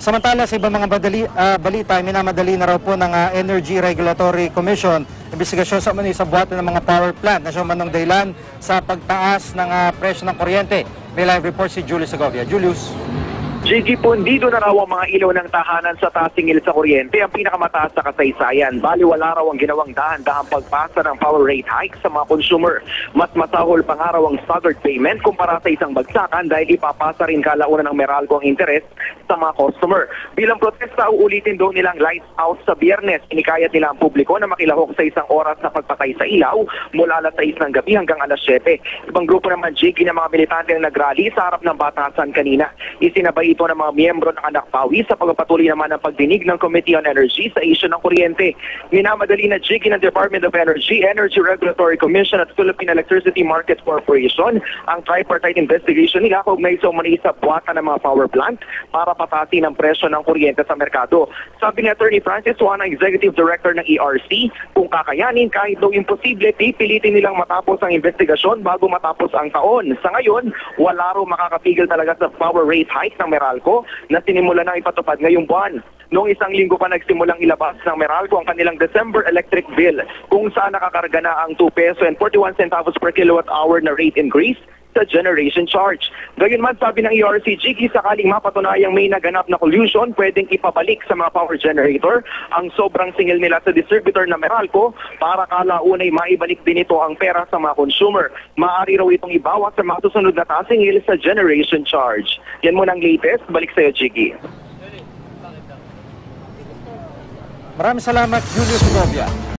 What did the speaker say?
Samantala sa ibang mga balita, minamadali na raw po ng Energy Regulatory Commission investigasyon sa sa buhatan ng mga power plant na manong dahilan sa pagtaas ng presyo ng kuryente. May live report si Julius Segovia. Julius. Gigi, pundido na raw ang mga ilaw ng tahanan sa tasingil sa kuryente, ang pinakamataas sa kasaysayan. Bali wala raw ang ginawang dahan-dahang pagpasa ng power rate hike sa mga consumer. Mas masahol pa nga raw ang staggered payment kumpara sa isang bagsakan dahil ipapasa rin kalaunan ng Meralco ang interes sa mga customer. Bilang protesta, uulitin daw nilang lights out sa Biyernes. Inikayat nila ang publiko na makilahok sa isang oras na pagpatay sa ilaw mula alas 6 ng gabi hanggang alas 7. Ibang grupo naman, Gigi, ng mga militante ang nagrally sa harap ng batasan kanina. Isinabay ito ng mga miyembro ng Anak Pawi sa pagpapatuloy naman ng pagdinig ng Committee on Energy sa issue ng kuryente. Minamadali na, Gigi, ng Department of Energy, Energy Regulatory Commission at Philippine Electricity Market Corporation ang tripartite investigation nila kaugnay sa umani sa buwatan ng mga power plant para patasin ang presyo ng kuryente sa merkado. Sabi ni Attorney Francis Juana, Executive Director ng ERC, kung kakayanin kahit daw imposible, pipilitin nilang matapos ang investigasyon bago matapos ang taon. Sa ngayon, wala raw makakapigil talaga sa power rate hike ng Meralco na sinimula na ipatupad ngayong buwan. Noong isang linggo pa nagsimulang ilabas ng Meralco ang kanilang December electric bill kung saan nakakarga na ang 2 peso and 41 centavos per kilowatt hour na rate increase sa generation charge. Gayunman, sabi ng ERC, Gigi, sakaling mapatunayang may naganap na collusion, pwedeng ipabalik sa mga power generator ang sobrang singil nila sa distributor na Meralco para kalaunay maibalik din ito ang pera sa mga consumer. Maaari raw itong ibawas sa mga susunod na tasingil sa generation charge. Yan muna ang latest. Balik sa iyo, Gigi. Maraming salamat, Julius Segovia.